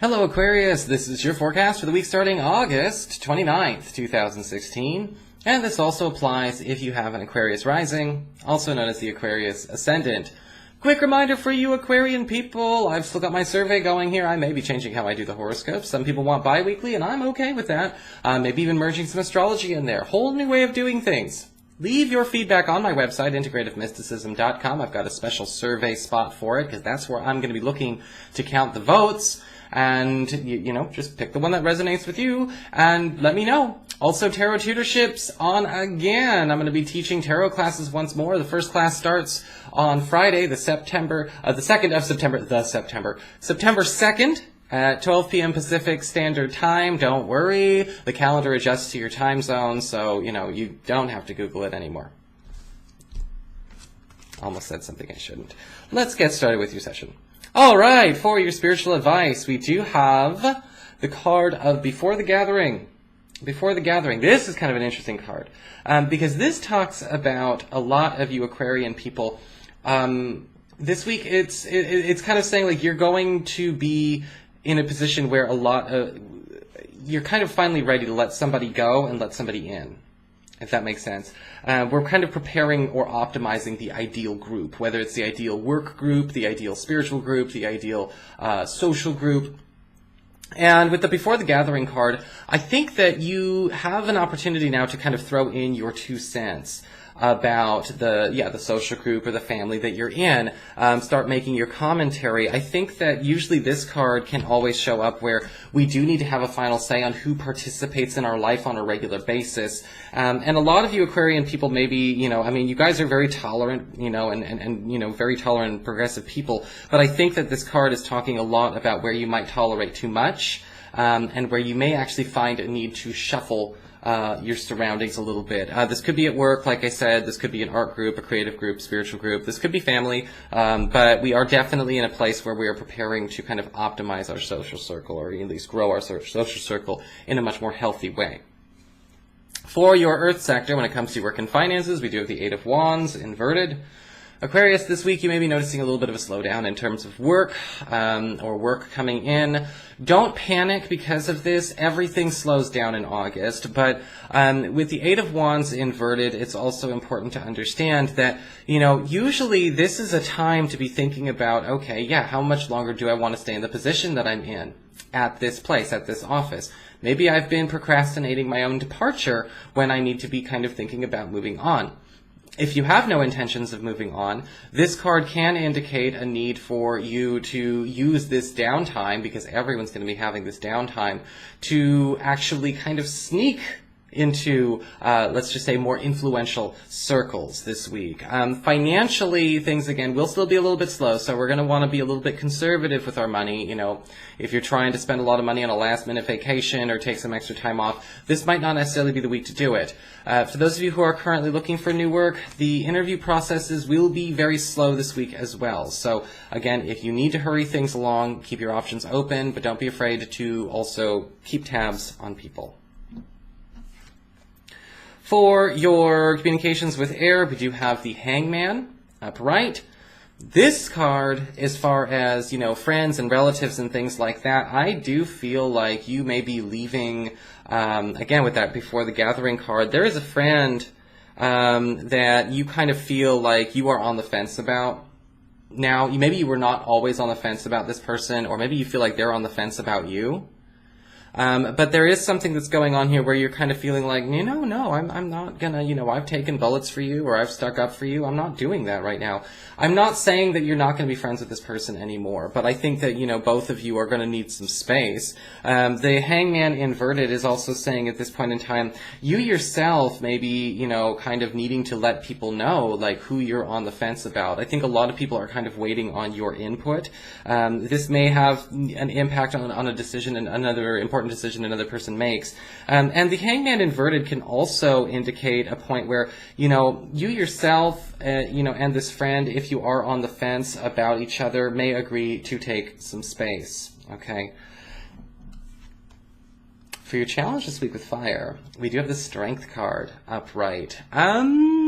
Hello Aquarius, this is your forecast for the week starting August 29th, 2016. And this also applies if you have an Aquarius rising, also known as the Aquarius ascendant. Quick reminder for you Aquarian people, I've still got my survey going here. I may be changing how I do the horoscope. Some people want bi-weekly and I'm okay with that. Maybe even merging some astrology in there. Whole new way of doing things. Leave your feedback on my website, integrativemysticism.com. I've got a special survey spot for it because that's where I'm going to be looking to count the votes. And, you know, just pick the one that resonates with you and let me know. Also, tarot tutorships on again. I'm going to be teaching tarot classes once more. The first class starts on Friday, September 2nd at 12 p.m. Pacific Standard Time. Don't worry. The calendar adjusts to your time zone, so, you know, you don't have to Google it anymore. Almost said something I shouldn't. Let's get started with your session. All right, for your spiritual advice, we do have the card of Before the Gathering. Before the Gathering. This is kind of an interesting card because this talks about a lot of you Aquarian people. This week, it's kind of saying like you're going to be in a position where you're kind of finally ready to let somebody go and let somebody in, if that makes sense. We're kind of preparing or optimizing the ideal group, whether it's the ideal work group, the ideal spiritual group, the ideal social group. And with the Before the Gathering card, I think that you have an opportunity now to kind of throw in your 2 cents about the social group or the family that you're in. Start making your commentary. I think that usually this card can always show up where we do need to have a final say on who participates in our life on a regular basis. And a lot of you Aquarian people maybe, you guys are very tolerant, and very tolerant and progressive people. But I think that this card is talking a lot about where you might tolerate too much, and where you may actually find a need to shuffle your surroundings a little bit. This could be at work, like I said. This could be an art group, a creative group, spiritual group. This could be family, but we are definitely in a place where we are preparing to kind of optimize our social circle, or at least grow our social circle in a much more healthy way. For your Earth sector, when it comes to work and finances, we do have the 8 of Wands inverted. Aquarius, this week you may be noticing a little bit of a slowdown in terms of work, or work coming in. Don't panic because of this. Everything slows down in August, but with the 8 of Wands inverted, it's also important to understand that, usually this is a time to be thinking about, okay, how much longer do I want to stay in the position that I'm in at this place, at this office? Maybe I've been procrastinating my own departure when I need to be kind of thinking about moving on. If you have no intentions of moving on, this card can indicate a need for you to use this downtime, because everyone's going to be having this downtime, to actually kind of sneak into, let's just say, more influential circles this week. Financially, things, again, will still be a little bit slow, so we're going to want to be a little bit conservative with our money. If you're trying to spend a lot of money on a last-minute vacation or take some extra time off, this might not necessarily be the week to do it. For those of you who are currently looking for new work, the interview processes will be very slow this week as well. So, again, if you need to hurry things along, keep your options open, but don't be afraid to also keep tabs on people. For your communications with air, we do have the Hangman upright. This card, as far as, friends and relatives and things like that, I do feel like you may be leaving, again, with that Before the Gathering card, there is a friend that you kind of feel like you are on the fence about. Now, maybe you were not always on the fence about this person, or maybe you feel like they're on the fence about you. But there is something that's going on here where you're kind of feeling like, no, I'm not gonna, I've taken bullets for you, or I've stuck up for you. I'm not doing that right now. I'm not saying that you're not going to be friends with this person anymore, but I think that, both of you are going to need some space. The Hangman inverted is also saying at this point in time, you yourself may be, kind of needing to let people know, like, who you're on the fence about. I think a lot of people are kind of waiting on your input. This may have an impact on a decision, and another important decision another person makes. And the Hangman inverted can also indicate a point where, you yourself, and this friend, if you are on the fence about each other, may agree to take some space. Okay. For your challenge this week with fire, we do have the Strength card upright.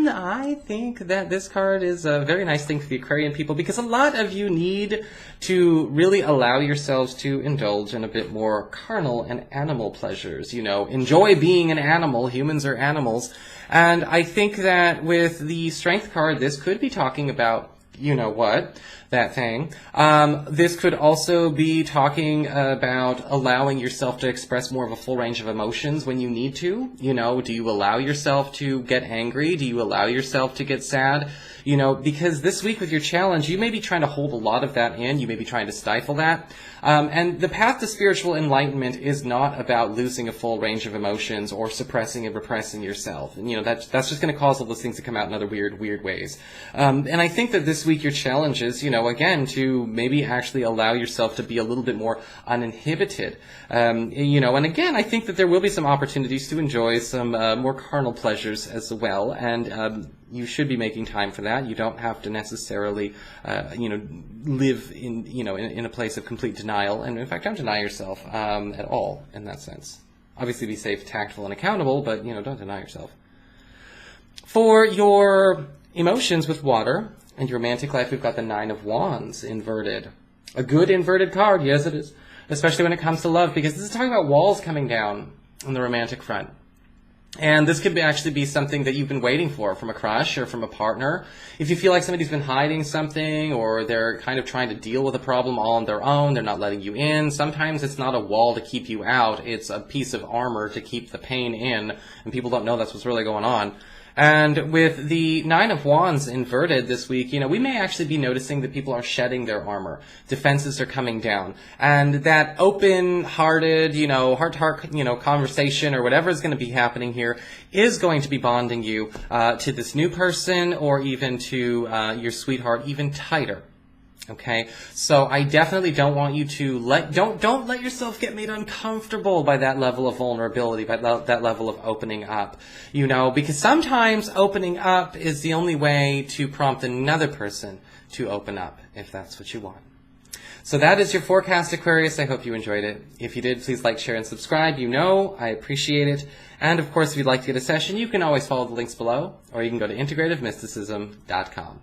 I think that this card is a very nice thing for the Aquarian people, because a lot of you need to really allow yourselves to indulge in a bit more carnal and animal pleasures. You know, enjoy being an animal. Humans are animals. And I think that with the Strength card, this could be talking about, you know what, that thing. This could also be talking about allowing yourself to express more of a full range of emotions when you need to. You know, do you allow yourself to get angry? Do you allow yourself to get sad? You know, because this week with your challenge, you may be trying to hold a lot of that in. You may be trying to stifle that. And the path to spiritual enlightenment is not about losing a full range of emotions or suppressing and repressing yourself. And, you know, that's just going to cause all those things to come out in other weird ways. And I think that this week your challenge is, you know, again, to maybe actually allow yourself to be a little bit more uninhibited. You know, and again, I think that there will be some opportunities to enjoy some more carnal pleasures as well. And you should be making time for that. You don't have to necessarily, you know, live in, you know, in a place of complete denial. And in fact, don't deny yourself at all in that sense. Obviously, be safe, tactful, and accountable, but, you know, don't deny yourself. For your emotions with water and your romantic life, we've got the Nine of Wands inverted. A good inverted card, yes it is. Especially when it comes to love, because this is talking about walls coming down on the romantic front. And this could actually be something that you've been waiting for from a crush or from a partner. If you feel like somebody's been hiding something, or they're kind of trying to deal with a problem all on their own, they're not letting you in. Sometimes it's not a wall to keep you out, it's a piece of armor to keep the pain in, and people don't know that's what's really going on. And with the Nine of Wands inverted this week, you know, we may actually be noticing that people are shedding their armor. Defenses are coming down. And that open-hearted, you know, heart-to-heart, you know, conversation or whatever is going to be happening here is going to be bonding you to this new person, or even to your sweetheart even tighter. Okay, so I definitely don't want you to don't let yourself get made uncomfortable by that level of vulnerability, by that level of opening up, you know, because sometimes opening up is the only way to prompt another person to open up, if that's what you want. So that is your forecast, Aquarius. I hope you enjoyed it. If you did, please like, share, and subscribe. You know I appreciate it. And of course, if you'd like to get a session, you can always follow the links below, or you can go to integrativemysticism.com.